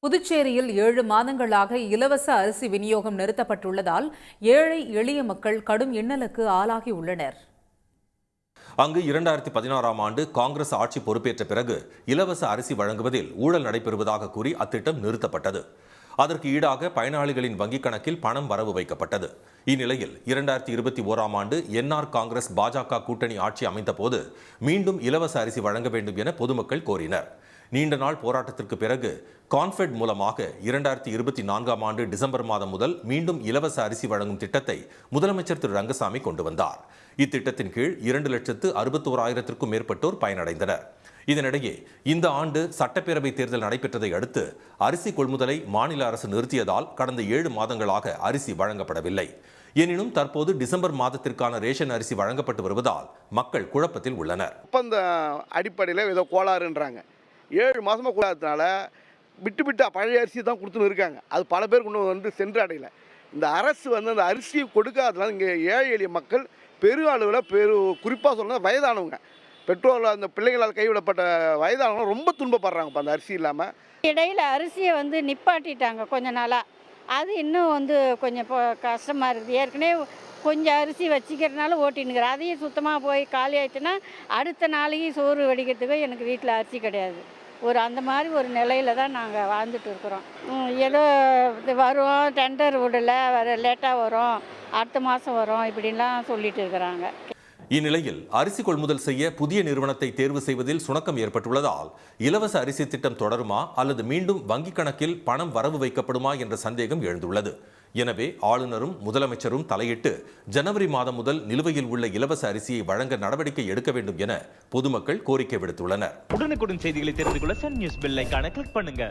புதுச்சேரியில் 7 மாதங்களாக இலவச அரிசி விநியோகம் நிறுத்தப்பட்டுள்ளதால் ஏழை எளிய மக்கள் கடும் இன்னலுக்கு ஆளாகியுள்ளனர். அங்கு 2016ஆம் ஆண்டு காங்கிரஸ் ஆட்சி பொறுப்பேற்ற பிறகு இலவச அரிசி வழங்குவதில் ஊழல் நடைபெறுவதாக கூறி அத்திட்டம் நிறுத்தப்பட்டது. அதற்கு ஈடாக பயனாளிகளின் வங்கிக் கணக்கில் பணம் வரவு வைக்கப்பட்டது. இந்நிலையில் 2021ஆம் ஆண்டு என்ஆர் காங்கிரஸ் பாஜக கூட்டணி ஆட்சி அமைந்த போது மீண்டும் இலவச அரிசி வழங்க வேண்டும் என பொதுமக்கள் கோரினர். நீண்ட நாள் போராட்டத்திற்கு பிறகு கான்ஃபெட் மூலமாக 2024ஆம் ஆண்டு டிசம்பர் மாதம் முதல் மீண்டும் இலவச அரிசி வழங்கும் திட்டத்தை முதலமைச்சர் திரு ரங்கசாமி கொண்டு வந்தார். இத்திட்டத்தின் கீழ் 2,61,000க்கும் மேற்பட்டோர் பயனடைந்தனர். இதனிடையே இந்த ஆண்டு சட்டப்பேரவை தேர்தல் நடைபெற்றதை அடுத்து அரிசி கொள்முதலை மாநில அரசு நிறுத்தியதால் கடந்த 7 மாதங்களாக அரிசி வழங்கப்படவில்லை. எனினும் தற்போது டிசம்பர் மாதத்திற்கான ரேஷன் அரிசி வழங்கப்பட்டு வருவதால் மக்கள் குழப்பத்தில் உள்ளனர். ஒப்பந்த அடிப்படையில் ஏதோ கோளாறுன்றாங்க. 7 மாதமாக கூடாததுனால விட்டு பழைய அரிசி தான் கொடுத்துன்னு இருக்காங்க. அது பல பேருக்கு இன்னும் சென்று அடையலை. இந்த அரசு அந்த அரிசியை கொடுக்காததுனால இங்கே ஏழை எளிய மக்கள் அளவில் குறிப்பாக சொன்னால் வயதானவங்க, பெற்றோர்கள், அந்த பிள்ளைகளால் கைவிடப்பட்ட வயதானவங்க ரொம்ப துன்பப்படுறாங்க அந்த அரிசி இல்லாமல். இடையில் அரிசியை நிப்பாட்டிட்டாங்க கொஞ்ச நாளாக. அது இன்னும் கொஞ்சம் கஷ்டமாக இருக்குது. ஏற்கனவே கொஞ்சம் அரிசி வச்சுக்கிறதுனால ஓட்டினுக்கிறேன். அதையும் சுத்தமாக போய் காலி ஆகிட்டுன்னா அடுத்த நாளைக்கு சோறு வடிக்கிறதுக்கு எனக்கு வீட்டில் அரிசி கிடையாது. அந்த மாதிரி ஒரு நிலையில தான் நாங்கள் வாழ்ந்துட்டு இருக்கிறோம். ஏதோ வரும், டெண்டர் விடலை, லேட்டாக வரும், அடுத்த மாதம் வரும், இப்படின்லாம் சொல்லிட்டு இருக்கிறாங்க. இந்நிலையில் அரிசி கொள்முதல் செய்ய புதிய நிறுவனத்தை தேர்வு செய்வதில் சுணக்கம் ஏற்பட்டுள்ளதால் இலவச அரிசி திட்டம் தொடருமா அல்லது மீண்டும் வங்கிக் கணக்கில் பணம் வரவு வைக்கப்படுமா என்ற சந்தேகம் எழுந்துள்ளது. எனவே ஆளுநரும் முதலமைச்சரும் தலையிட்டு ஜனவரி மாதம் முதல் நிலுவையில் உள்ள இலவச அரிசியை வழங்க நடவடிக்கை எடுக்க வேண்டும் என பொதுமக்கள் கோரிக்கை விடுத்துள்ளனர். உடனுக்குடன் செய்திகளை தெரிந்து கொள்ள சன் நியூஸ் பெல் ஐகானை கிளிக் பண்ணுங்க.